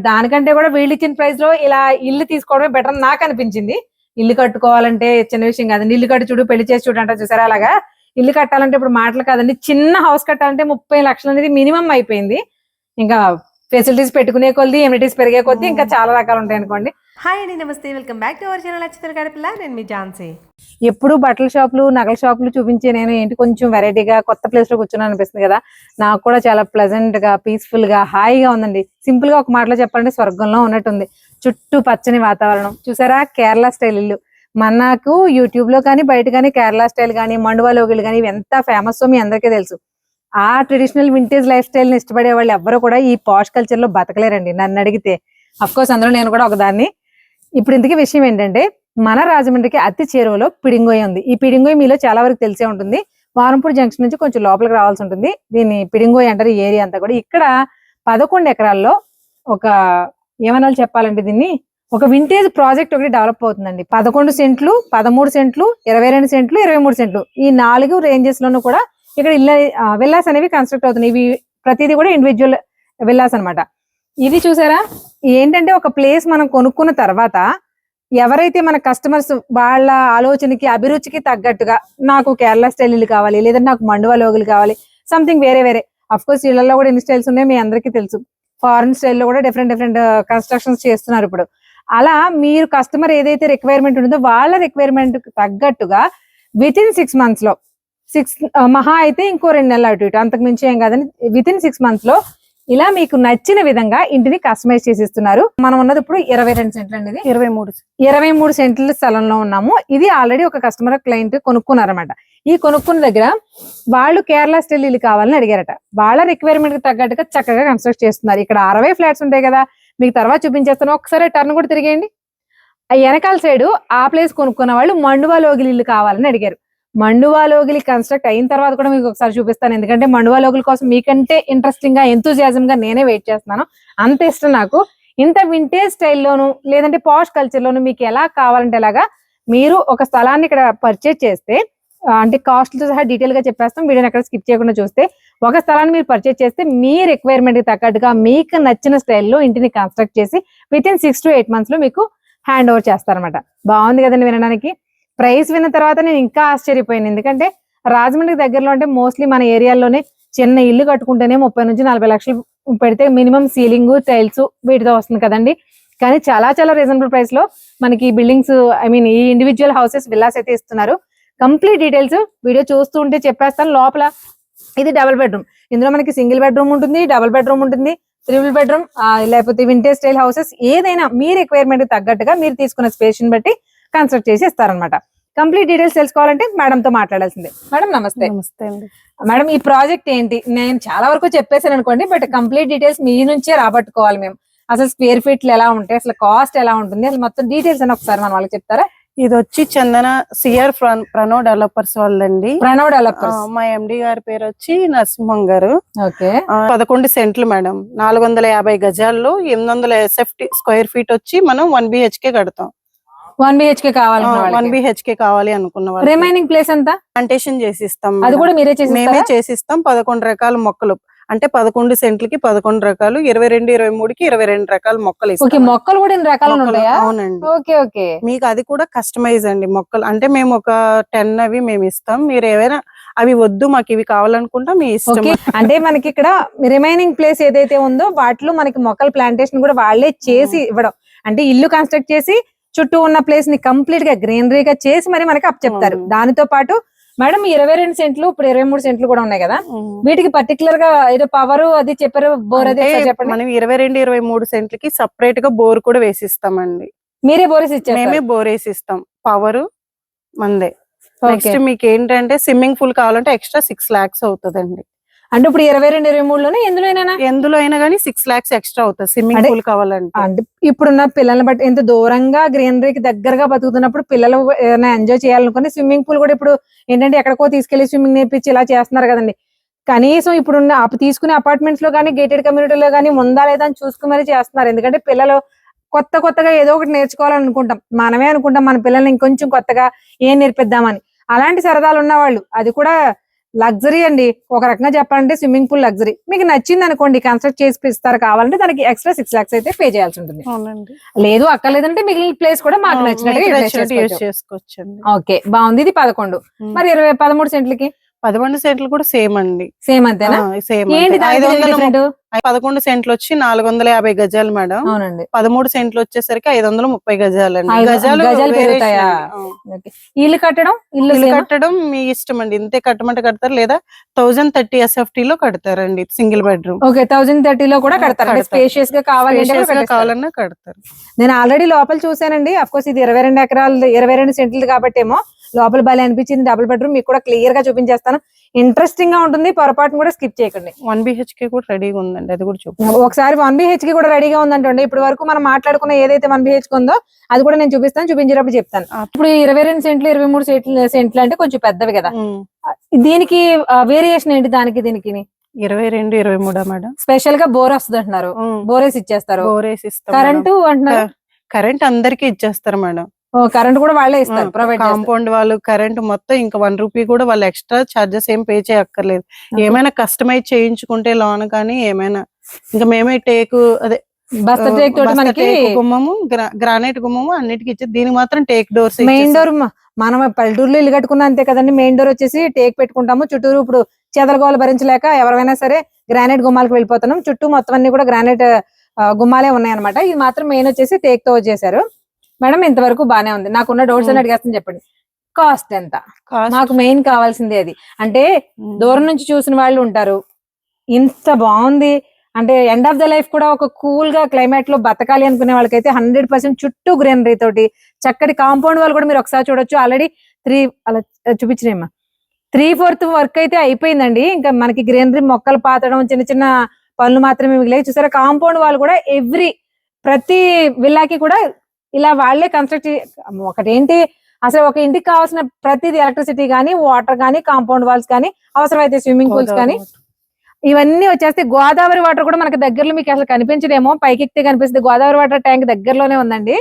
దానికంటే కూడా వీళ్ళు ఇచ్చిన ప్రైస్ లో ఇలా ఇల్లు తీసుకోవడమే బెటర్ నాకు అనిపించింది. ఇల్లు కట్టుకోవాలంటే చిన్న విషయం కాదండి. ఇల్లు కట్టి చూడు పెళ్లి చేసి చూడు అంటే చూసారా, అలాగా ఇల్లు కట్టాలంటే ఇప్పుడు మాటలు కాదండి. చిన్న హౌస్ కట్టాలంటే 30 లక్షలు అనేది మినిమం అయిపోయింది. ఇంకా ఫెసిలిటీస్ పెట్టుకునే కొద్ది, ఎమ్యూనిటీస్ పెరిగే కొద్ది ఇంకా చాలా రకాలు ఉంటాయి అనుకోండి. హాయ్ అండి, నమస్తే, welcome back to our channel అచ్చితల్ గడపల. నేను మీ ఝాన్సీ. ఎప్పుడు బట్టల షాపులు, నగల షాపులు చూపించే నేను ఏంటి కొంచెం వెరైటీగా కొత్త ప్లేస్ లో కూర్చున్నా అనిపిస్తుంది కదా. నాకు కూడా చాలా ప్లెజెంట్ గా, పీస్ఫుల్ గా, హాయిగా ఉందండి. సింపుల్ గా ఒక మాటలో చెప్పాలంటే స్వర్గంలో ఉన్నట్టుంది. చుట్టూ పచ్చని వాతావరణం చూసారా, కేరళ స్టైల్ ఇల్లు. మనకు యూట్యూబ్ లో కానీ బయట కానీ కేరళ స్టైల్ కానీ మండువా లోగిళ్ళు కానీ ఎంత ఫేమస్ మీ అందరికీ తెలుసు. ఆ ట్రెడిషనల్ వింటేజ్ లైఫ్ స్టైల్ ని ఇష్టపడే వాళ్ళు ఎవ్వరు కూడా ఈ పాష్ కల్చర్ లో బతకలేరండి నన్ను అడిగితే. అఫ్ కోర్స్ అందులో నేను కూడా ఒకదాన్ని. ఇప్పుడు ఇంతకీ విషయం ఏంటంటే, మన రాజమండ్రికి అతి చేరువలో పిడింగోయ్ ఉంది. ఈ పిడింగోయ్ మీలో చాలా వరకు తెలిసే ఉంటుంది. వారంపూర్ జంక్షన్ నుంచి కొంచెం లోపలికి రావాల్సి ఉంటుంది. దీన్ని పిడింగోయ్ అంటారు ఈ ఏరియా అంతా కూడా. ఇక్కడ 11 ఎకరాల్లో ఒక ఏమనాలి చెప్పాలంటే దీన్ని ఒక వింటేజ్ ప్రాజెక్ట్ ఒకటి డెవలప్ అవుతుందండి. 11 సెంట్లు, 13 సెంట్లు, 22 సెంట్లు, 23 సెంట్లు, ఈ 4 రేంజెస్ లోనూ కూడా ఇక్కడ విల్లాస్ అనేవి కన్స్ట్రక్ట్ అవుతున్నాయి. ఇవి ప్రతిదీ కూడా ఇండివిజువల్ విల్లాస్ అనమాట. ఇది చూసారా, ఏంటంటే ఒక ప్లేస్ మనం కొనుక్కున్న తర్వాత ఎవరైతే మన కస్టమర్స్ వాళ్ళ ఆలోచనకి అభిరుచికి తగ్గట్టుగా నాకు కేరళ స్టైల్ ఇల్లు కావాలి, లేదంటే నాకు మండువా లోగులు కావాలి, సంథింగ్ వేరే వేరే. అఫ్ కోర్స్ ఇళ్లలో కూడా ఎన్ని స్టైల్స్ ఉన్నాయో మీ అందరికీ తెలుసు. ఫారెన్ స్టైల్లో కూడా డిఫరెంట్ కన్స్ట్రక్షన్స్ చేస్తున్నారు ఇప్పుడు. అలా మీరు కస్టమర్ ఏదైతే రిక్వైర్మెంట్ ఉంటుందో వాళ్ళ రిక్వైర్మెంట్ తగ్గట్టుగా విత్ ఇన్ 6 months లో, మహా అయితే ఇంకో 2 నెలలు అటు ఇటు, అంతకు మించి ఏం కాదని విత్ ఇన్ 6 months లో ఇలా మీకు నచ్చిన విధంగా ఇంటిని కస్టమైజ్ చేసి ఇస్తున్నారు. మనం ఉన్నది ఇప్పుడు 22 సెంట్లు అండి. 23 సెంట్ల స్థలంలో ఉన్నాము. ఇది ఆల్రెడీ ఒక కస్టమర్ క్లయింట్ కొనుక్కున్నారన్నమాట. ఈ కొనుక్కున్న దగ్గర వాళ్ళు కేరళ స్టైల్ ఇల్లు కావాలని అడిగారట. వాళ్ళ రిక్వైర్మెంట్ కి తగ్గట్టుగా చక్కగా కన్స్ట్రక్ట్ చేస్తున్నారు. ఇక్కడ 60 ఫ్లాట్స్ ఉంటాయి కదా, మీకు తర్వాత చూపించేస్తాను. ఒకసారి టర్న్ కూడా తిరిగేయండి. వెనకాల సైడ్ ఆ ప్లేస్ కొనుక్కున్న వాళ్ళు మండువా లోగిలి ఇల్లు కావాలని అడిగారు. మండువా లోగిలి కన్స్ట్రక్ట్ అయిన తర్వాత కూడా మీకు ఒకసారి చూపిస్తాను. ఎందుకంటే మండువా లోగిలి కోసం మీకంటే ఇంట్రెస్టింగ్ గా, ఎంతూజియాజం గా నేనే వెయిట్ చేస్తున్నాను. అంత ఇష్టం నాకు. ఇంత వింటేజ్ స్టైల్లోను లేదంటే పాష్ కల్చర్ లోను మీకు ఎలా కావాలంటే అలాగా మీరు ఒక స్థలాన్ని ఇక్కడ పర్చేజ్ చేస్తే, అంటే కాస్ట్ తో సహా డీటెయిల్ గా చెప్పేస్తాం, వీడియోని ఎక్కడ స్కిప్ చేయకుండా చూస్తే. ఒక స్థలాన్ని మీరు పర్చేజ్ చేస్తే మీ రిక్వైర్మెంట్ కి తగ్గట్టుగా మీకు నచ్చిన స్టైల్లో ఇంటిని కన్స్ట్రక్ట్ చేసి విత్ ఇన్ 6 to 8 months లో మీకు హ్యాండ్ ఓవర్ చేస్తారనమాట. బాగుంది కదండి వినడానికి. ప్రైస్ విన్న తర్వాత నేను ఇంకా ఆశ్చర్యపోయాను. ఎందుకంటే రాజమండ్రికి దగ్గరలో అంటే మోస్ట్లీ మన ఏరియాలోనే చిన్న ఇల్లు కట్టుకుంటేనే 30 నుంచి 40 లక్షలు పెడితే మినిమం సీలింగ్, టైల్స్ వీటితో వస్తుంది కదండి. కానీ చాలా చాలా రీజనబుల్ ప్రైస్ లో మనకి బిల్డింగ్స్, ఈ ఇండివిజువల్ హౌసెస్, విల్లాస్ అయితే ఇస్తున్నారు. కంప్లీట్ డీటెయిల్స్ వీడియో చూస్తూ ఉంటే చెప్పేస్తాను. లోపల ఇది డబుల్ బెడ్రూమ్. ఇందులో మనకి సింగిల్ బెడ్రూమ్ ఉంటుంది, డబుల్ బెడ్రూమ్ ఉంటుంది, ట్రిపుల్ బెడ్రూమ్, లేకపోతే వింటేజ్ స్టైల్ హౌసెస్, ఏదైనా మీ రిక్వైర్మెంట్ తగ్గట్టుగా మీరు తీసుకున్న స్పేస్ ని బట్టి కన్స్ట్రక్ట్ చేసి ఇస్తారనమాట. కంప్లీట్ డీటెయిల్స్ తెలుసుకోవాలంటే మేడం తో మాట్లాడాల్సిందే. మేడం నమస్తే. నమస్తే అండి. మేడం ఈ ప్రాజెక్ట్ ఏంటి? నేను చాలా వరకు చెప్పేసాను అనుకోండి, బట్ కంప్లీట్ డీటెయిల్స్ మీ నుంచే రాబట్టుకోవాలి మేము. అసలు స్క్వేర్ ఫీట్లు ఎలా ఉంటాయి, అసలు కాస్ట్ ఎలా ఉంటుంది, అసలు మొత్తం డీటెయిల్స్ అని ఒకసారి మన వాళ్ళకి చెప్తారా? ఇది వచ్చి చందన సిఆర్ ప్రణవ్ డెవలపర్స్ వాళ్ళండి. ప్రణవ్ డెవలపర్స్. మా ఎండి గారి పేరు వచ్చి నరసింహం గారు. ఓకే. 11 సెంట్లు మేడం, 450 గజాల్లో 800 SFT స్క్వేర్ ఫీట్ వచ్చి మనం 1 BHK కడతాం. 1 BHK కావాలి, 1 BHK కావాలి అనుకున్న వాళ్ళు. రిమైనింగ్ ప్లేస్ అంతా ప్లాంటేషన్ చేసిస్తాం. అది కూడా మీరే మేమే చేసిస్తాం. 11 రకాల మొక్కలు, అంటే 11 సెంట్లకి 11 రకాలు, 22, 23కి 22 రకాల మొక్కలు ఇస్తాం. మొక్కలు కూడా ఇన్ని రకాలు ఉంటాయా? అవునండి. Okay okay. మీకు అది కూడా కస్టమైజ్ అండి మొక్కలు. అంటే మేము ఒక 10 అవి మేము ఇస్తాం. మీరు ఏవైనా అవి వద్దు మాకు ఇవి కావాలనుకుంటా మీ ఇష్టం. అంటే మనకి ఇక్కడ రిమైనింగ్ ప్లేస్ ఏదైతే ఉందో వాటిలో మనకి మొక్కల ప్లాంటేషన్ కూడా వాళ్ళే చేసి ఇవ్వడం. అంటే ఇల్లు కన్స్ట్రక్ట్ చేసి చుట్టూ ఉన్న ప్లేస్ ని కంప్లీట్ గా గ్రీనరీగా చేసి మరి మనకి అప్ చెప్తారు. దానితో పాటు మేడం 22 సెంట్లు, ఇప్పుడు 23 సెంట్లు కూడా ఉన్నాయి కదా, వీటికి పర్టికులర్ గా ఏదో పవర్ అది చెప్పారు, బోర్ అది చెప్పండి. మనం 22, 23 సెంట్లకి సపరేట్ గా బోర్ కూడా వేసిస్తామండి. మీరే బోరేసి ఇచ్చారు? మేమే బోర్ వేసిస్తాం. పవర్ మందే. నెక్స్ట్ మీకు ఏంటంటే స్విమ్మింగ్ పూల్ కావాలంటే ఎక్స్ట్రా 6 lakhs అవుతుందండి. అంటే ఇప్పుడు 22, 23లోనే ఎందులో అయినా కానీ 6 lakhs ఎక్స్ట్రా అవుతుంది స్విమ్మింగ్ పూల్ కావాలంటే. అంటే ఇప్పుడున్న పిల్లల్ని బట్టి ఎంత దూరంగా గ్రీనరీకి దగ్గరగా బతుకుతున్నప్పుడు పిల్లలు ఏదైనా ఎంజాయ్ చేయాలనుకుని స్విమ్మింగ్ పూల్ కూడా ఇప్పుడు ఏంటంటే ఎక్కడికో తీసుకెళ్లి స్విమ్మింగ్ నేర్పించి ఇలా చేస్తున్నారు కదండి. కనీసం ఇప్పుడున్న తీసుకునే అపార్ట్మెంట్స్ లో కానీ గేటెడ్ కమ్యూనిటీలో కానీ ఉందా లేదా అని చూసుకుని మరీ చేస్తున్నారు. ఎందుకంటే పిల్లలు కొత్తగా ఏదో ఒకటి నేర్చుకోవాలని అనుకుంటాం, మనమే అనుకుంటాం మన పిల్లల్ని ఇంకొంచెం కొత్తగా ఏం నేర్పిద్దామని. అలాంటి సరదాలు ఉన్న వాళ్ళు అది కూడా లగ్జరీ అండి. ఒక రకంగా చెప్పాలంటే స్విమ్మింగ్ పూల్ లగ్జరీ. మీకు నచ్చింది అనుకోండి, కన్స్ట్రక్ట్ చేసి ఇస్తారు, కావాలంటే దానికి ఎక్స్ట్రా 6 lakhs అయితే పే చేయాల్సి ఉంటుంది. అవునండి. లేదు అక్కర్లేదంటే మిగిలిన ప్లేస్ కూడా మాకు నచ్చినట్టుగా యూజ్ చేసుకోవచ్చండి. ఓకే, బాగుంది. ఇది 11. మరి 13 సెంట్లకి 11 సెంట్లు కూడా సేమ్ అండి. సేమ్ అంతేనా? సేమ్. ఏంటి 11 సెంట్లు వచ్చి 450 గజాలు మేడం. అవునండి. 13 సెంట్లు వచ్చేసరికి 530 గజాలండి. గజాలు పెరుగుతాయా? ఇల్లు కట్టడం మీ ఇష్టం అండి. ఇంతే కట్టమంటే కడతారు, లేదా 1030 SFT లో కడతారండి సింగిల్ బెడ్రూమ్. ఓకే, 1030 లో కూడా కడతారు. స్పేషియస్ గా కావాలన్నా కడతారు. నేను ఆల్రెడీ లోపల చూసానండి. అఫ్ కోర్స్ ఇది 22 ఎకరాలు 22 సెంట్లు కాబట్టి ఏమో లోపల భలే అనిపించింది. డబుల్ బెడ్రూమ్ మీకు కూడా క్లియర్ గా చూపించేస్తాను. ఇంట్రెస్టింగ్ గా ఉంటుంది, పొరపాటును కూడా స్కిప్ చేయకండి. 1 BHK కూడా రెడీగా ఉందండి, అది కూడా చూపి. ఒకసారి 1 BHK కూడా రెడీగా ఉందంటండి. ఇప్పుడు వరకు మనం మాట్లాడుకున్న ఏదైతే 1 BHK ఉందో అది కూడా నేను చూపించేటప్పుడు చెప్తాను. ఇప్పుడు 22 సెంట్లు 23 సెంట్లు అంటే కొంచెం పెద్దవి కదా. దీనికి వేరియేషన్ ఏంటి దానికి దీనికి? 22, 23 మేడం. స్పెషల్ గా బోర్ వస్తుంది అంటున్నారు, బోరేసి ఇచ్చేస్తారు. కరెంటు అంటున్నారు, కరెంట్ అందరికి ఇచ్చేస్తారు మేడం. కరెంట్ కూడా వాళ్ళే ఇస్తారు, ప్రొవైడ్ కాంపౌండ్ వాళ్ళు. కరెంట్ మొత్తం ఇంకా 1 రూపీ కూడా వాళ్ళు ఎక్స్ట్రా చార్జెస్ ఏం పే చేయక్కర్లేదు. ఏమైనా కస్టమైజ్ చేయించుకుంటే లోన్ కానీ ఏమైనా, ఇంకా మేమే టేకు అదే గుమ్మము, గ్రానైట్ గుమ్మము అన్నిటికి ఇచ్చి, దీనికి మాత్రం టేక్ డోర్స్. మెయిన్ డోర్ మనం పల్లెటూరులో ఇల్లు కట్టుకున్నా అంతే కదండి. మెయిన్ డోర్ వచ్చేసి టేక్ పెట్టుకుంటాము. చుట్టూరు ఇప్పుడు చెదలగోలు భరించలేక ఎవరైనా సరే గ్రానైట్ గుమ్మాలకు వెళ్ళిపోతున్నాం. చుట్టూ మొత్తం అన్ని కూడా గ్రానైట్ గుమ్మాలే ఉన్నాయి అనమాట. ఇది మాత్రం మెయిన్ వచ్చేసి టేక్ తో చేశారు. మేడం ఇంతవరకు బానే ఉంది. నాకున్న డౌట్స్ అని అడిగేస్తాను, చెప్పండి. కాస్ట్ ఎంత? నాకు మెయిన్ కావాల్సింది అది. అంటే దూరం నుంచి చూసిన వాళ్ళు ఉంటారు, ఇంత బాగుంది అంటే ఎండ్ ఆఫ్ ద లైఫ్ కూడా ఒక కూల్ గా క్లైమేట్ లో బతకాలి అనుకునే వాళ్ళకైతే 100% చుట్టూ గ్రీనరీ తోటి చక్కటి కాంపౌండ్ వాళ్ళు కూడా మీరు ఒకసారి చూడొచ్చు. ఆల్రెడీ 3 అలా చూపించినేమా 3/4 వర్క్ అయితే అయిపోయిందండి. ఇంకా మనకి గ్రీనరీ మొక్కలు పాతడం చిన్న చిన్న పనులు మాత్రమే మిగిలాయి. చూసారా, కాంపౌండ్ వాళ్ళు కూడా ప్రతి విల్లాకి కూడా ఇలా వాళ్లే కన్స్ట్రక్ట్. ఒకటేంటి అసలు ఒక ఇంటికి కావాల్సిన ప్రతిది ఎలక్ట్రిసిటీ కానీ, వాటర్ కానీ, కాంపౌండ్ వాల్స్ కానీ, అవసరమైతే స్విమ్మింగ్ పూల్స్ కానీ ఇవన్నీ వచ్చేస్తే గోదావరి వాటర్ కూడా మనకి దగ్గరలో మీకు అసలు కనిపించడేమో, పైకి ఎక్కితే కనిపిస్తుంది. గోదావరి వాటర్ ట్యాంక్ దగ్గరలోనే ఉందండి.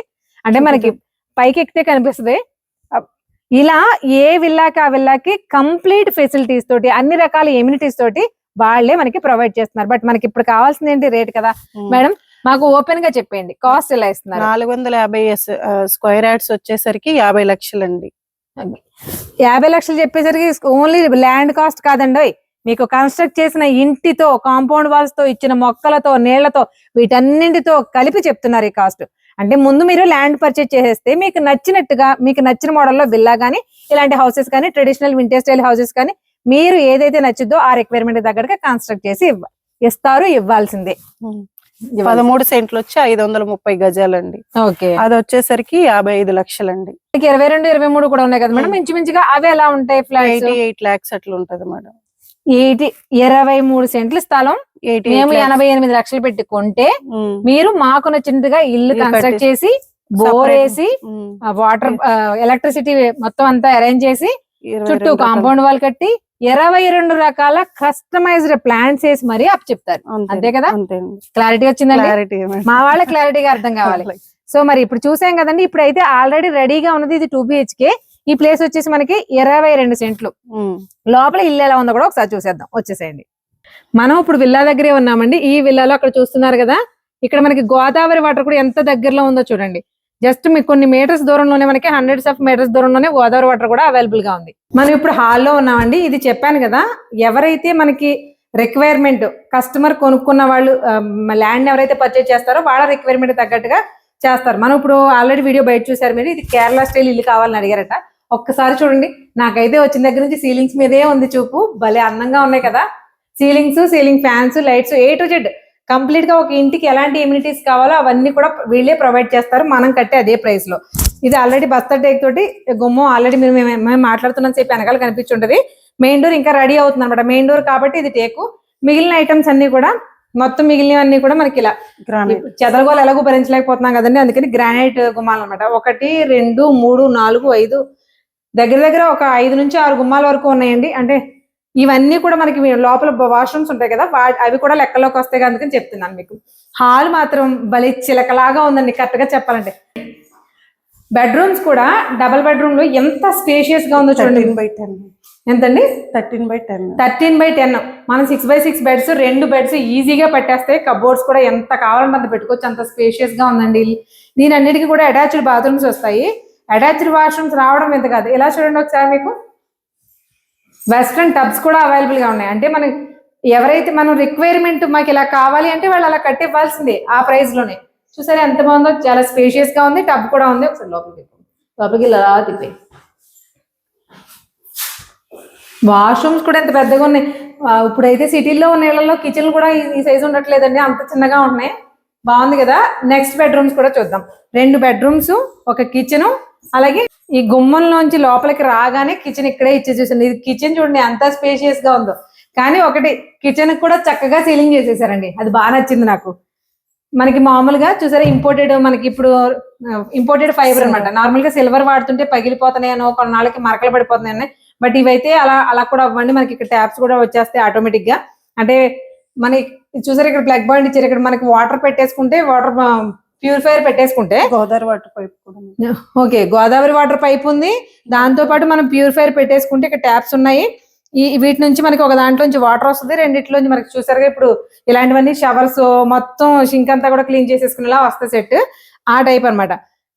అంటే మనకి పైకి ఎక్కితే కనిపిస్తుంది. ఇలా ఏ విల్లాకి ఆ విల్లాకి కంప్లీట్ ఫెసిలిటీస్ తోటి, అన్ని రకాల ఎమ్యూనిటీస్ తోటి వాళ్లే మనకి ప్రొవైడ్ చేస్తున్నారు. బట్ మనకి ఇప్పుడు కావాల్సింది ఏంటి? రేట్ కదా మేడం. మాకు ఓపెన్ గా చెప్పండి, కాస్ట్ ఎలా ఇస్తున్నారు? 450 స్క్వేర్ యార్డ్స్ వచ్చేసరికి 50 లక్షలు అండి. 50 లక్షలు చెప్పేసరికి ఓన్లీ ల్యాండ్ కాస్ట్ కాదండి, మీకు కన్స్ట్రక్ట్ చేసిన ఇంటితో, కాంపౌండ్ వాల్స్ తో, ఇచ్చిన మొక్కలతో, నీళ్లతో, వీటన్నింటితో కలిపి చెప్తున్నారు ఈ కాస్ట్. అంటే ముందు మీరు ల్యాండ్ పర్చేజ్ చేసేస్తే మీకు నచ్చినట్టుగా, మీకు నచ్చిన మోడల్లో విల్లా గానీ, ఇలాంటి హౌసెస్ కానీ, ట్రెడిషనల్ వింటేజ్ స్టైల్ హౌసెస్ కానీ, మీరు ఏదైతే నచ్చిద్దో ఆ రిక్వైర్మెంట్ దగ్గరగా కన్స్ట్రక్ట్ చేసి ఇస్తారు, ఇవ్వాల్సిందే. 13 సెంట్లు వచ్చి 530 గజాలండి. ఓకే, అది వచ్చేసరికి 55 లక్షలండి. 22, 23 కూడా ఉన్నాయి కదా మేడం. ఇంచుమించుగా అవి ఎలా ఉంటాయి? ఫ్లాట్స్ 88 lakhs అట్లా ఉంటది మేడం. 23 సెంట్ల స్థలం మేము 88 లక్షలు పెట్టి కొంటే, మీరు మాకు నచ్చినట్టుగా ఇల్లు కన్స్ట్రక్ట్ చేసి, బోర్ వేసి, వాటర్ ఎలక్ట్రిసిటీ మొత్తం అంతా అరేంజ్ చేసి, చుట్టూ కాంపౌండ్ వాల్ కట్టి 22 రకాల కస్టమైజ్డ్ ప్లాన్స్ వేసి మరీ అప్ చెప్తారు. అంతే కదా? క్లారిటీ వచ్చిందండి. మా వాళ్ళ క్లారిటీగా అర్థం కావాలి. సో మరి ఇప్పుడు చూసాం కదండి. ఇప్పుడైతే ఆల్రెడీ రెడీగా ఉన్నది ఇది 2 BHK. ఈ ప్లేస్ వచ్చేసి మనకి 22 సెంట్లు. లోపల ఇల్లు ఎలా ఉందో కూడా ఒకసారి చూసేద్దాం, వచ్చేసేయండి. మనం ఇప్పుడు విల్లా దగ్గరే ఉన్నామండి. ఈ విల్లాలో అక్కడ చూస్తున్నారు కదా, ఇక్కడ మనకి గోదావరి వాటర్ కూడా ఎంత దగ్గరలో ఉందో చూడండి. జస్ట్ మీకు కొన్ని మీటర్స్ దూరంలోనే, మనకి హండ్రెడ్స్ ఆఫ్ మీటర్స్ దూరంలోనే గోదావరి వాటర్ కూడా అవైలబుల్ గా ఉంది. మనం ఇప్పుడు హాల్లో ఉన్నామండి. ఇది చెప్పాను కదా, ఎవరైతే మనకి రిక్వైర్మెంట్, కస్టమర్ కొనుక్కున్న వాళ్ళు, ల్యాండ్ ఎవరైతే పర్చేజ్ చేస్తారో వాళ్ళ రిక్వైర్మెంట్ తగ్గట్టుగా చేస్తారు. మనం ఇప్పుడు ఆల్రెడీ వీడియో బయట చూసారు మీరు. ఇది కేరళ స్టైల్ ఇల్లు కావాలని అడిగారట. ఒక్కసారి చూడండి, నాకైతే వచ్చిన దగ్గర నుంచి సీలింగ్స్ మీదే ఉంది చూపు. భలే అందంగా ఉన్నాయి కదా ceilings, ceiling fans, lights, A to Z complete గా ఒక ఇంటికి ఎలాంటి ఎమ్యూనిటీస్ కావాలో అవన్నీ కూడా వీళ్ళే ప్రొవైడ్ చేస్తారు, మనం కట్టే అదే ప్రైస్ లో. ఇది ఆల్రెడీ బస్తా టేక్ తోటి గుమ్మం ఆల్రెడీ మేము మాట్లాడుతున్న సేపు వెనకాల కనిపించుంటది. మెయిన్ డోర్ ఇంకా రెడీ అవుతుంది అనమాట. మెయిన్ డోర్ కాబట్టి ఇది టేకు. మిగిలిన ఐటమ్స్ అన్ని కూడా, మొత్తం మిగిలినవన్నీ కూడా మనకి ఇలా చెదరగోలు ఎలాగో భరించలేకపోతున్నాం కదండి, అందుకని గ్రానైట్ గుమ్మాలు అనమాట. 1, 2, 3, 4, 5 దగ్గర ఒక 5 నుంచి 6 గుమ్మాల వరకు ఉన్నాయండి. అంటే ఇవన్నీ కూడా మనకి లోపల వాష్రూమ్స్ ఉంటాయి కదా, అవి కూడా లెక్కలోకి వస్తాయి. అందుకని చెప్తున్నాను మీకు. హాల్ మాత్రం భలే చిలకలాగా ఉందండి కరెక్ట్ గా చెప్పాలంటే. బెడ్రూమ్స్ కూడా డబుల్ బెడ్రూమ్ లో ఎంత స్పేషియస్ గా ఉందో చూడండి. 13/10. ఎంతండి? 13/10. 13/10. మనం 6x6 బెడ్స్, 2 బెడ్స్ ఈజీగా పట్టేస్తాయి. కబోర్డ్స్ కూడా ఎంత కావాలంటే అంత పెట్టుకోవచ్చు, అంత స్పేషియస్ గా ఉందండి. దీని అన్నిటికీ కూడా అటాచ్డ్ బాత్రూమ్స్ వస్తాయి. అటాచ్డ్ వాష్రూమ్స్ రావడం ఎంత కాదు, ఇలా చూడండి ఒకసారి. మీకు వెస్ట్రన్ టబ్స్ కూడా అవైలబుల్ గా ఉన్నాయి. అంటే మనకి ఎవరైతే మనం రిక్వైర్మెంట్ మాకు ఇలా కావాలి అంటే వాళ్ళు అలా కట్టివ్వాల్సిందే ఆ ప్రైస్ లోనే. చూసారా ఎంత బాగుందో, చాలా స్పేషియస్ గా ఉంది. టబ్ కూడా ఉంది. ఒకసారి లోపలికి ఇలా తిప్పి. వాష్రూమ్స్ కూడా ఎంత పెద్దగా ఉన్నాయి. ఇప్పుడైతే సిటీల్లో ఉన్న ఇళ్లలో కిచెన్ కూడా ఈ సైజు ఉండట్లేదండి, అంత చిన్నగా ఉన్నాయి. బాగుంది కదా. నెక్స్ట్ బెడ్రూమ్స్ కూడా చూద్దాం. 2 బెడ్రూమ్స్, ఒక కిచెన్, అలాగే ఈ గుమ్మంలోంచి లోపలికి రాగానే కిచెన్ ఇక్కడే ఇచ్చే చూసండి. ఇది కిచెన్ చూడండి ఎంత స్పేషియస్ గా ఉందో. కానీ ఒకటి, కిచెన్ కూడా చక్కగా సీలింగ్ చేసేసారండి, అది బాగా నచ్చింది నాకు. మనకి మామూలుగా చూసారా ఇంపోర్టెడ్, మనకి ఇప్పుడు ఇంపోర్టెడ్ ఫైబర్ అనమాట. నార్మల్ గా సిల్వర్ వాడుతుంటే పగిలిపోతున్నాయనో, కొన్నాళ్ళకి మరకలు పడిపోతున్నాయని. బట్ ఇవైతే అలా కూడా అవ్వండి. మనకి ఇక్కడ ట్యాప్స్ కూడా వచ్చేస్తాయి ఆటోమేటిక్ గా. అంటే మనకి చూసారా ఇక్కడ ప్లగ్ పాయింట్ ఇచ్చారు. ఇక్కడ మనకి వాటర్ పెట్టేసుకుంటే, వాటర్ ప్యూరిఫైయర్ పెట్టేసుకుంటే, గోదావరి వాటర్ పైప్ కూడా. ఓకే, గోదావరి వాటర్ పైప్ ఉంది. దాంతో పాటు మనం ప్యూరిఫైయర్ పెట్టేసుకుంటే ఇక్కడ ట్యాప్స్ ఉన్నాయి. వీటి నుంచి మనకి ఒక దాంట్లో నుంచి వాటర్ వస్తుంది, రెండిట్లోంచి మనకి చూసారుగా ఇప్పుడు ఇలాంటివన్నీ షవర్స్, మొత్తం షింక్ అంతా కూడా క్లీన్ చేసేసుకునేలా వస్తుంది సెట్, ఆ టైప్ అనమాట.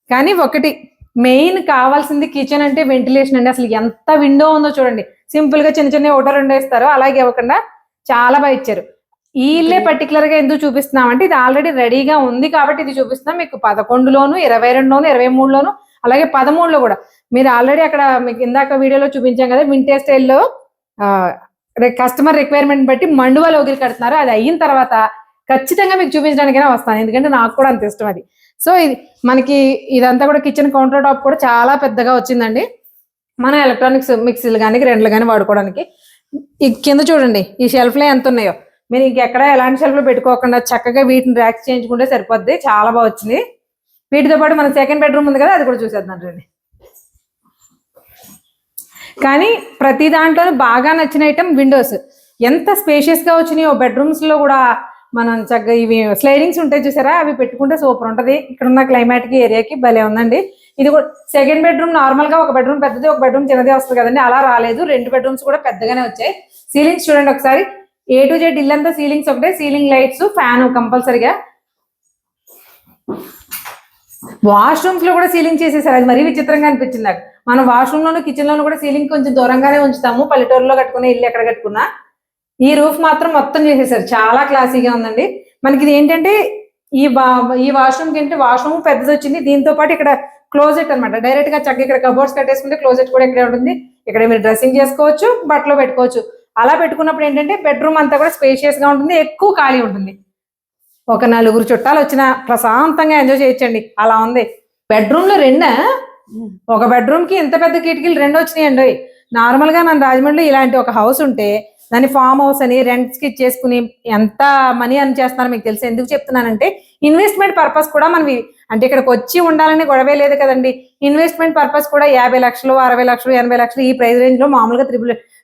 కానీ ఒకటి మెయిన్ కావాల్సింది కిచెన్ అంటే వెంటిలేషన్ అండి. అసలు ఎంత విండో ఉందో చూడండి. సింపుల్ గా చిన్న చిన్న 1-2 వేస్తారు, అలాగే ఇవ్వకుండా చాలా బాగా ఇచ్చారు. ఈ ఇల్లే పర్టికులర్ గా ఎందుకు చూపిస్తున్నాం అంటే ఇది ఆల్రెడీ రెడీగా ఉంది కాబట్టి ఇది చూపిస్తున్నాం. మీకు 11లోను, 22లోను, 23లోను, అలాగే 13లో కూడా మీరు ఆల్రెడీ అక్కడ మీకు ఇందాక వీడియోలో చూపించాం కదా, వింటేజ్ స్టైల్లో కస్టమర్ రిక్వైర్మెంట్ బట్టి మండువా లోగిరి కడుతున్నారు. అది అయిన తర్వాత ఖచ్చితంగా మీకు చూపించడానికైనా వస్తాను, ఎందుకంటే నాకు కూడా అంత ఇష్టం అది. సో ఇది మనకి ఇదంతా కూడా కిచెన్ కౌంటర్ టాప్ కూడా చాలా పెద్దగా వచ్చిందండి. మన ఎలక్ట్రానిక్స్ మిక్సీలు కానీ గ్రైండర్లు కానీ వాడుకోవడానికి. ఈ కింద చూడండి ఈ షెల్ఫ్లో ఎంత ఉన్నాయో. మీరు ఇంకెక్కడ ఎలాంటి షెల్ఫ్లో పెట్టుకోకుండా చక్కగా వీటిని ర్యాక్స్ చేయించుకుంటే సరిపోద్ది. చాలా బాగా వచ్చింది. వీటితో పాటు మన సెకండ్ బెడ్రూమ్ ఉంది కదా, అది కూడా చూసేద్దాం రండి. కానీ ప్రతి దాంట్లో బాగా నచ్చిన ఐటమ్ విండోస్. ఎంత స్పేషియస్ గా వచ్చినాయో. బెడ్రూమ్స్ లో కూడా మనం చక్కగా ఇవి స్లైడింగ్స్ ఉంటాయి చూసారా, అవి పెట్టుకుంటే సూపర్ ఉంటది. ఇక్కడ ఉన్న క్లైమాట్ కి ఏరియాకి భలే ఉందండి. ఇది కూడా సెకండ్ బెడ్రూమ్ నార్మల్ గా ఒక బెడ్రూమ్ పెద్దది, ఒక బెడ్రూమ్ చిన్నదే వస్తుంది కదండి, అలా రాలేదు. 2 బెడ్రూమ్స్ కూడా పెద్దగానే వచ్చాయి. సీలింగ్స్ చూడండి ఒకసారి. A to Z ఇల్లంతా సీలింగ్స్ ఒకటే, సీలింగ్ లైట్స్, ఫ్యాన్ కంపల్సరిగా. వాష్రూమ్స్ లో కూడా సీలింగ్ చేసేసారు, అది మరీ విచిత్రంగా అనిపించింది నాకు. మనం వాష్రూమ్ లోను కిచెన్ లోను కూడా సీలింగ్ కొంచెం దూరంగానే ఉంచుతాము, పల్లెటూరులో కట్టుకునే ఇల్లు ఎక్కడ కట్టుకున్నా. ఈ రూఫ్ మాత్రం మొత్తం చేసేసారు, చాలా క్లాసీగా ఉందండి. మనకి ఇది ఏంటంటే ఈ వాష్రూమ్ కి ఏంటంటే వాష్రూమ్ పెద్దది వచ్చింది, దీంతో పాటు ఇక్కడ క్లోజెట్ అనమాట. డైరెక్ట్ గా చక్కగా ఇక్కడ కబోర్డ్స్ కట్టేసుకుంటే క్లోజెట్ కూడా ఇక్కడే ఉంటుంది. ఇక్కడ మీరు డ్రెస్సింగ్ చేసుకోవచ్చు, బట్టలు పెట్టుకోవచ్చు. అలా పెట్టుకున్నప్పుడు ఏంటంటే బెడ్రూమ్ అంతా కూడా స్పేషియస్ గా ఉంటుంది, ఎక్కువ ఖాళీ ఉంటుంది. ఒక 4 చుట్టాలు వచ్చినా ప్రశాంతంగా ఎంజాయ్ చేయొచ్చండి, అలా ఉంది. బెడ్రూమ్ లో 2, ఒక బెడ్రూమ్ కి ఇంత పెద్ద కిటికీలు 2 వచ్చినాయండి. నార్మల్ గా మన రాజమండ్రిలో ఇలాంటి ఒక హౌస్ ఉంటే దాన్ని ఫామ్ హౌస్ అని రెంట్స్ కి ఇచ్చేసుకుని ఎంత మనీ అని చేస్తున్నారో మీకు తెలుసు. ఎందుకు చెప్తున్నానంటే ఇన్వెస్ట్మెంట్ పర్పస్ కూడా మనం, అంటే ఇక్కడికి వచ్చి ఉండాలని గొడవే లేదు కదండి. ఇన్వెస్ట్మెంట్ పర్పస్ కూడా 50 లక్షలు, 60 లక్షలు, 80 లక్షలు ఈ ప్రైస్ రేంజ్ లో మామూలుగా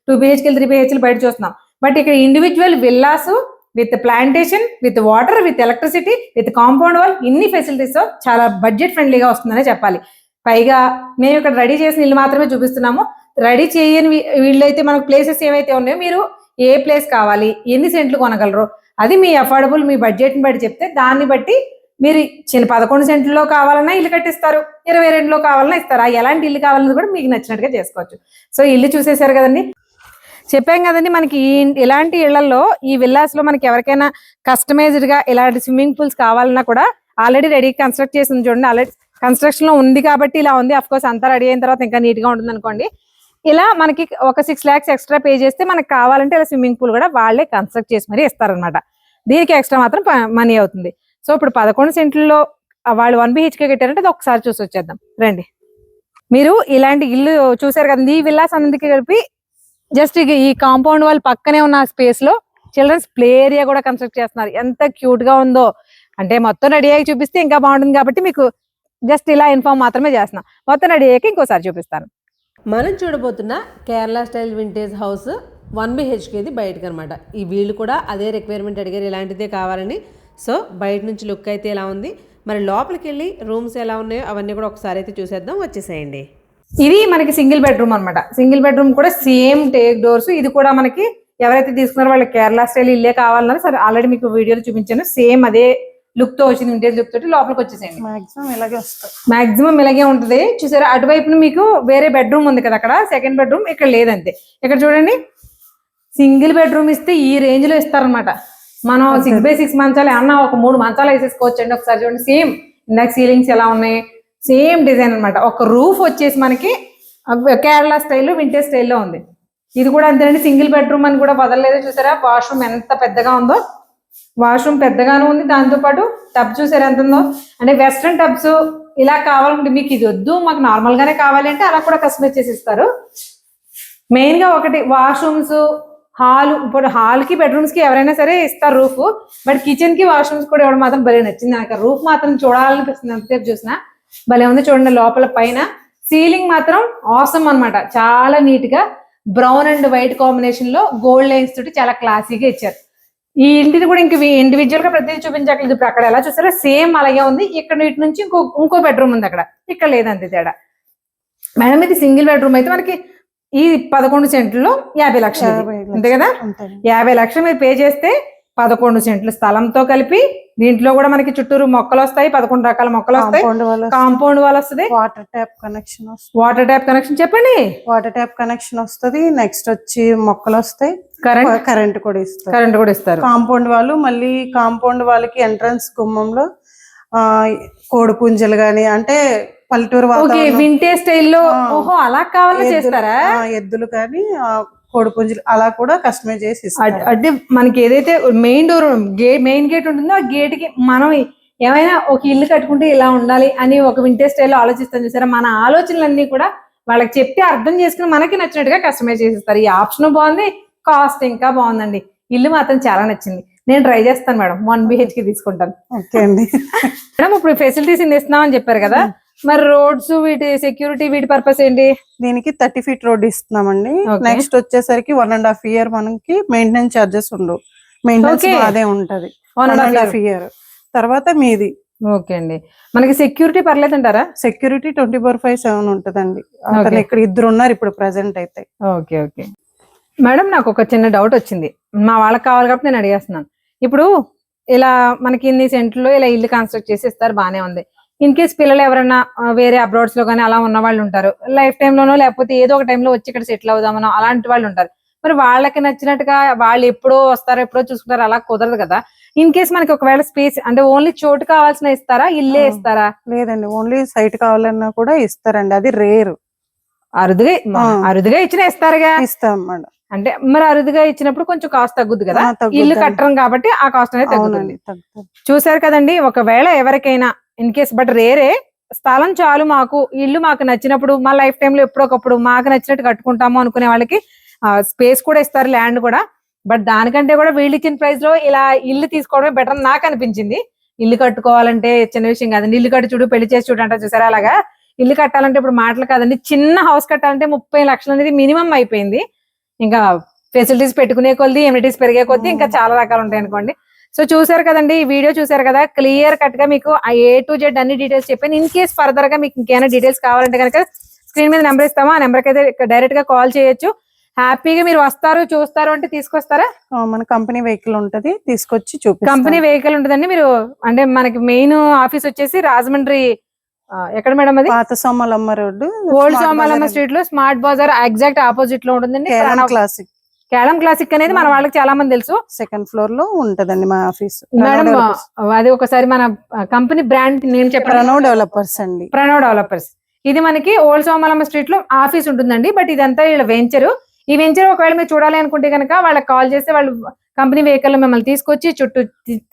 2 BHK 3 BHK బయట చూస్తున్నాం. బట్ ఇక్కడ individual villas with plantation, with water, with electricity, with compound wall, ఇన్ని ఫెసిలిటీస్ చాలా బడ్జెట్ ఫ్రెండ్లీగా వస్తుందనే చెప్పాలి. పైగా మేము ఇక్కడ రెడీ చేసిన ఇల్లు మాత్రమే చూపిస్తున్నాము. రెడీ చేయని వీళ్ళైతే మనకు ప్లేసెస్ ఏవైతే ఉన్నాయో, మీరు ఏ ప్లేస్ కావాలి, ఎన్ని సెంట్లు కొనగలరు, అది మీ అఫోర్డబుల్, మీ బడ్జెట్ని బట్టి చెప్తే దాన్ని బట్టి మీరు చిన్న 11 సెంట్లలో కావాలన్నా ఇల్లు కట్టిస్తారు, 22లో కావాలన్నా ఇస్తారు. ఎలాంటి ఇల్లు కావాలన్నది కూడా మీకు నచ్చినట్టుగా చేసుకోవచ్చు. సో ఇల్లు చూసేశారు కదండి. చెప్పాం కదండి, మనకి ఇలాంటి ఇళ్లలో ఈ విల్లాస్ లో మనకి ఎవరికైనా కస్టమైజ్డ్ గా ఇలాంటి స్విమ్మింగ్ పూల్స్ కావాలన్నా కూడా ఆల్రెడీ రెడీ కన్స్ట్రక్ట్ చేసింది చూడండి. ఆల్రెడీ కన్స్ట్రక్షన్ లో ఉంది కాబట్టి ఇలా ఉంది. అఫ్ కోర్స్ అంతా రెడీ అయిన తర్వాత ఇంకా నీట్ గా ఉంటుంది అనుకోండి. ఇలా మనకి ఒక 6 lakhs ఎక్స్ట్రా పే చేస్తే మనకి కావాలంటే ఇలా స్విమ్మింగ్ పూల్ కూడా వాళ్ళే కన్స్ట్రక్ట్ చేసి మరీ ఇస్తారనమాట. దీనికి ఎక్స్ట్రా మాత్రం మనీ అవుతుంది. సో ఇప్పుడు 11 సెంట్లలో వాళ్ళు 1 BHK కట్టారంటే అది ఒకసారి చూసి వచ్చేద్దాం రండి. మీరు ఇలాంటి ఇల్లు చూసారు కదండి, ఈ విల్లాస్ అన్నిటికీ కలిపి జస్ట్ ఈ కాంపౌండ్ వాల్ పక్కనే ఉన్న స్పేస్ లో చిల్డ్రన్స్ ప్లే ఏరియా కూడా కన్స్ట్రక్ట్ చేస్తున్నారు. ఎంత క్యూట్ గా ఉందో. అంటే మొత్తం రెడీ అయ్యి చూపిస్తే ఇంకా బాగుంటుంది కాబట్టి మీకు జస్ట్ ఇలా ఇన్ఫార్మ్ మాత్రమే చేస్తున్నాం. మొత్తం రెడీ అయ్యాక ఇంకోసారి చూపిస్తాను. మనం చూడబోతున్న కేరళ స్టైల్ వింటేజ్ హౌస్ 1 BHKది బయటకు అనమాట. ఈ వీళ్ళు కూడా అదే రిక్వైర్మెంట్ అడిగారు, ఇలాంటిదే కావాలని. సో బయట నుంచి లుక్ అయితే ఇలా ఉంది. మరి లోపలికి వెళ్ళి రూమ్స్ ఎలా ఉన్నాయో అవన్నీ కూడా ఒకసారి అయితే చూసేద్దాం, వచ్చేసేయండి. ఇది మనకి సింగిల్ బెడ్రూమ్ అనమాట. సింగిల్ బెడ్రూమ్ కూడా సేమ్ టేక్ డోర్స్. ఇది కూడా మనకి ఎవరైతే తీసుకున్నారో వాళ్ళకి కేరళ స్టైల్ ఇల్లే కావాలన్నారు. సరే ఆల్రెడీ మీకు వీడియోలో చూపించాను, సేమ్ అదే లుక్ తో వచ్చింది, వింటేజ్ లుక్ తోటి. లోపలికి వచ్చేసేయండి. మాక్సిమం ఇలాగే వస్తాయి. మాక్సిమం ఇలాగే ఉంటుంది. చూసారా అటువైపున మీకు వేరే బెడ్రూమ్ ఉంది కదా, అక్కడ సెకండ్ బెడ్రూమ్, ఇక్కడ లేదంతే. ఇక్కడ చూడండి, సింగిల్ బెడ్రూమ్ ఇస్తే ఈ రేంజ్ లో ఇస్తారనమాట. మనం 6x6 మంచాలు ఏమన్నా ఒక 3 మంచాలు వేసేసుకోవచ్చు అండి. ఒకసారి చూడండి, సేమ్ ఇందాక సీలింగ్స్ ఎలా ఉన్నాయి, సేమ్ డిజైన్ అనమాట. ఒక రూఫ్ వచ్చేసి మనకి కేరళ స్టైల్లో వింటేజ్ స్టైల్లో ఉంది. ఇది కూడా అంతేనండి, సింగిల్ బెడ్రూమ్ అని కూడా వదలలేదు. చూసారా వాష్రూమ్ ఎంత పెద్దగా ఉందో, వాష్రూమ్ పెద్దగానే ఉంది. దాంతోపాటు టబ్ చూసారా ఎంత ఉందో. అంటే వెస్ట్రన్ టబ్స్ ఇలా కావాలంటే మీకు ఇది వద్దు, మాకు నార్మల్ గానే కావాలి అంటే అలా కూడా కస్టమైజ్ చేసి ఇస్తారు. మెయిన్ గా ఒకటి వాష్రూమ్స్, హాల్. ఇప్పుడు హాల్ కి బెడ్రూమ్స్ కి ఎవరైనా సరే ఇస్తారు రూఫ్, బట్ కిచెన్ కి వాష్రూమ్స్ కూడా ఇవ్వడం మాత్రం భలే నచ్చింది నాకు. రూఫ్ మాత్రం చూడాలనిపిస్తుంది ఎంతసేపు చూసినా. భలే ఉంది చూడండి. లోపల పైన సీలింగ్ మాత్రం ఆసమ్ అన్నమాట. చాలా నీట్ గా బ్రౌన్ అండ్ వైట్ కాంబినేషన్ లో గోల్డ్ లైన్స్ తోటి చాలా క్లాసీగా ఇచ్చారు. ఈ ఇంటిని కూడా ఇంక ఇండివిజువల్ గా ప్రతి చూపించట్లేదు. ఇప్పుడు అక్కడ ఎలా చూసారో సేమ్ అలాగే ఉంది. ఇక్కడ ఇటు నుంచి ఇంకో బెడ్రూమ్ ఉంది అక్కడ, ఇక్కడ లేదంతే తేడా. మేడం ఇది సింగిల్ బెడ్రూమ్ అయితే మనకి ఈ 11 సెంట్లలో 50 లక్షలు, అంతే కదా. 50 లక్షలు మీరు పే చేస్తే 11 సెంట్లు స్థలంతో కలిపి, దీంట్లో కూడా మనకి చుట్టూరు మొక్కలు వస్తాయి, 11 రకాల మొక్కలు వస్తాయి, కాంపౌండ్ వాల్ వస్తుంది, water tap connection. Water tap connection చెప్పండి. వాటర్ ట్యాప్ కనెక్షన్ వస్తుంది. నెక్స్ట్ వచ్చి మొక్కలు వస్తాయి, కరెంట్ కూడా ఇస్తారు. కరెంట్ కూడా ఇస్తారు. కాంపౌండ్ వాళ్ళు, మళ్ళీ కాంపౌండ్ వాళ్ళకి ఎంట్రన్స్ గుమ్మంలో కోడి పుంజలు గాని, అంటే పల్లెటూరు వింటేజ్ స్టైల్లో. ఓహో అలా కావాలని చేస్తారా? ఎద్దులు కానీ కోడి పుంజులు అలా కూడా కస్టమైజ్ చేసి ఇస్తారు. అంటే మనకి ఏదైతే మెయిన్ డోర్ మెయిన్ గేట్ ఉంటుందో ఆ గేట్ కి మనం ఏమైనా ఒక ఇల్లు కట్టుకుంటే ఇలా ఉండాలి అని ఒక వింటేజ్ స్టైల్లో ఆలోచిస్తాం చూసారా. మన ఆలోచనలన్నీ కూడా వాళ్ళకి చెప్తే అర్థం చేసుకుని మనకి నచ్చినట్టుగా కస్టమైజ్ చేసిస్తారు. ఈ ఆప్షన్ బాగుంది, కాస్ట్ ఇంకా బాగుందండి. ఇల్లు మాత్రం చాలా నచ్చింది. నేను ట్రై చేస్తాను మేడం, 1 BHK తీసుకుంటాను. ఓకే అండి. మేడం ఇప్పుడు ఫెసిలిటీస్ ఇస్తున్నాం అని చెప్పారు కదా, మరి రోడ్స్ వీటి సెక్యూరిటీ వీటి పర్పస్ ఏంటి? దీనికి 30 feet రోడ్ ఇస్తున్నామండి. నెక్స్ట్ వచ్చేసరికి 1.5 year మనకి మెయింటెనెన్స్ చార్జెస్ ఉండవు. మెయింటెనెన్స్ అదే ఉంటది 1.5 year. తర్వాత మీది. ఓకే అండి. మనకి సెక్యూరిటీ పర్లేదు అంటారా? సెక్యూరిటీ 24/7 ఉంటదండి. అతను ఇక్కడ 2 ఉన్నారు ఇప్పుడు ప్రెసెంట్ అయితే. ఓకే ఓకే మేడం, నాకు ఒక చిన్న డౌట్ వచ్చింది, మా వాళ్ళకి కావాలి కాబట్టి నేను అడిగేస్తున్నాను. ఇప్పుడు ఇలా మనకి ఇన్ని సెంట్లో ఇలా ఇల్లు కన్స్ట్రక్ట్ చేసి ఇస్తారు, బానే ఉంది. ఇన్ కేస్ పిల్లలు ఎవరైనా వేరే అబ్రాడ్స్ లో కానీ అలా ఉన్న వాళ్ళు ఉంటారు, లైఫ్ టైమ్ లోనో లేకపోతే ఏదో ఒక టైంలో వచ్చి ఇక్కడ సెటిల్ అవుదామనో అలాంటి వాళ్ళు ఉంటారు. మరి వాళ్ళకి నచ్చినట్టుగా వాళ్ళు ఎప్పుడో వస్తారో ఎప్పుడో చూసుకుంటారో అలా కుదరదు కదా. ఇన్ కేస్ మనకి ఒకవేళ స్పేస్ అంటే ఓన్లీ చోటు కావాల్సిన ఇస్తారా, ఇల్లే ఇస్తారా? లేదండి, ఓన్లీ సైట్ కావాలన్నా కూడా ఇస్తారండి. అది రేరు. అరుదుగా ఇచ్చిన ఇస్తారుగా. ఇస్తాం మేడం. అంటే మరి అరుదుగా ఇచ్చినప్పుడు కొంచెం కాస్ట్ తగ్గుద్ది కదా, ఇల్లు కట్టడం కాబట్టి ఆ కాస్ట్ అనేది తగ్గుతుంది. చూసారు కదండి. ఒకవేళ ఎవరికైనా ఇన్ కేస్, బట్ రేరే, స్థలం చాలు మాకు, ఇల్లు మాకు నచ్చినప్పుడు మా లైఫ్ టైమ్ లో ఎప్పుడొకప్పుడు మాకు నచ్చినట్టు కట్టుకుంటాము అనుకునే వాళ్ళకి స్పేస్ కూడా ఇస్తారు, ల్యాండ్ కూడా. బట్ దానికంటే కూడా వీళ్ళు ఇచ్చిన ప్రైస్ లో ఇలా ఇల్లు తీసుకోవడమే బెటర్ అని నాకు అనిపించింది. ఇల్లు కట్టుకోవాలంటే చిన్న విషయం కాదండి. ఇల్లు కట్టి చూడు, పెళ్లి చేసి చూడు అంటారు చూసారా, అలాగా ఇల్లు కట్టాలంటే ఇప్పుడు మాటలు కాదండి. చిన్న హౌస్ కట్టాలంటే 30 లక్షలు అనేది మినిమం అయిపోయింది. ఇంకా ఫెసిలిటీస్ పెట్టుకునే కొద్ది, ఎమ్యూనిటీస్ పెరిగే కొద్ది ఇంకా చాలా రకాలు ఉంటాయి అనుకోండి. సో చూసారు కదండి, ఈ వీడియో చూసారు కదా, క్లియర్ కట్ గా మీకు A to Z అన్ని డీటెయిల్స్ చెప్పాను. ఇన్ కేస్ ఫర్దర్ గా మీకు ఇంకేమైనా డీటెయిల్స్ కావాలంటే కనుక స్క్రీన్ మీద నెంబర్ ఇస్తామా, ఆ నెంబర్కి అయితే డైరెక్ట్ గా కాల్ చేయొచ్చు. హ్యాపీగా మీరు వస్తారు, చూస్తారు అంటే తీసుకొస్తారా? మన కంపెనీ వెహికల్ ఉంటది, తీసుకొచ్చి చూపిస్తాం. కంపెనీ వెహికల్ ఉంటదండి. మీరు అంటే మనకి మెయిన్ ఆఫీస్ వచ్చేసి రాజమండ్రి, ఎక్కడ మేడం అది? పాత Somalamma road, old Somalamma street లో స్మార్ట్ బజార్ ఎగ్జాక్ట్ ఆపోజిట్ లో ఉంటుందండి. క్లాసిక్. కేలం క్లాసిక్ అనేది మన వాళ్ళకి చాలా మంది తెలుసు. 2nd floor లో ఉంటదండి మా ఆఫీస్. మేడం అది ఒకసారి మన కంపెనీ బ్రాండ్ నేను చెప్పాను, ప్రణవ్ డెవలపర్స్ అండి. ప్రణవ్ డెవలపర్స్. ఇది మనకి ఓల్డ్ సోమలమ్మ స్ట్రీట్ లో ఆఫీస్ ఉంటుందండి. బట్ ఇదంతా వీళ్ళ వెంచర్. ఈ వెంచర్ ఒకవేళ మీరు చూడాలి అనుకుంటే కనుక వాళ్ళకి కాల్ చేస్తే వాళ్ళు కంపెనీ వెహికల్ లో మిమ్మల్ని తీసుకొచ్చి చుట్టూ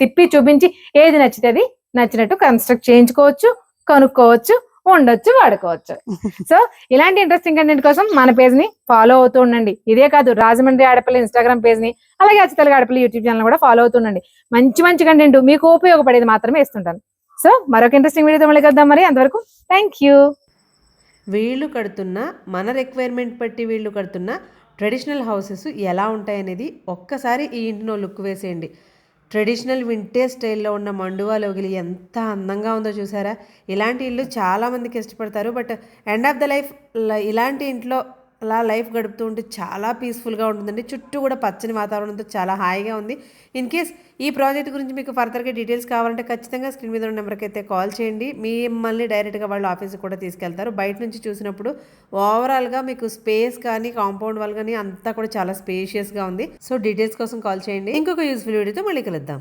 తిప్పి చూపించి ఏది నచ్చితే అది నచ్చినట్టు కన్స్ట్రక్ట్ చేయించుకోవచ్చు, కనుక్కోవచ్చు, ఉండొచ్చు, వాడుకోవచ్చు. సో ఇలాంటి ఇంట్రెస్టింగ్ కంటెంట్ కోసం మన పేజ్ ని ఫాలో అవుతూ ఉండండి. ఇదే కాదు, రాజమండ్రి ఆడపల్లి ఇన్స్టాగ్రామ్ పేజ్ ని, అలాగే అచ్చితల్లి ఆడపల్లి యూట్యూబ్ ఛానల్ కూడా ఫాలో అవుతుండండి. మంచి మంచి కంటెంట్ మీకు ఉపయోగపడేది మాత్రమే ఇస్తుంటాను. సో మరొక ఇంట్రెస్టింగ్ వీడియోతో మళ్ళీ కలుద్దాం. మరి అంతవరకు థ్యాంక్ యూ. వీళ్ళు కడుతున్న, మన రిక్వైర్మెంట్ బట్టి వీళ్ళు కడుతున్న ట్రెడిషనల్ హౌసెస్ ఎలా ఉంటాయనేది ఒక్కసారి ఈ ఇంటినో లుక్ వేసేయండి. ట్రెడిషనల్ వింటేజ్ స్టైల్లో ఉన్న మండువా లోగిలి ఎంత అందంగా ఉందో చూసారా. ఇలాంటి ఇల్లు చాలామందికి ఇష్టపడతారు. But end of the life ఇలాంటి ఇంట్లో అలా లైఫ్ గడుపుతూ ఉంటే చాలా పీస్ఫుల్గా ఉంటుందండి. చుట్టూ కూడా పచ్చని వాతావరణంతో చాలా హాయిగా ఉంది. ఇన్ కేస్ ఈ ప్రాజెక్ట్ గురించి మీకు ఫర్దర్గా డీటెయిల్స్ కావాలంటే ఖచ్చితంగా స్క్రీన్ మీద ఉన్న నెంబర్కి అయితే కాల్ చేయండి. మిమ్మల్ని డైరెక్ట్గా వాళ్ళు ఆఫీస్కి కూడా తీసుకెళ్తారు. బయట నుంచి చూసినప్పుడు ఓవరాల్గా మీకు స్పేస్ కానీ కాంపౌండ్ వాల్ కానీ అంతా కూడా చాలా స్పేషియస్గా ఉంది. సో డీటెయిల్స్ కోసం కాల్ చేయండి. ఇంకొక యూస్ఫుల్ వీడియోతో మళ్ళీ కలుద్దాం.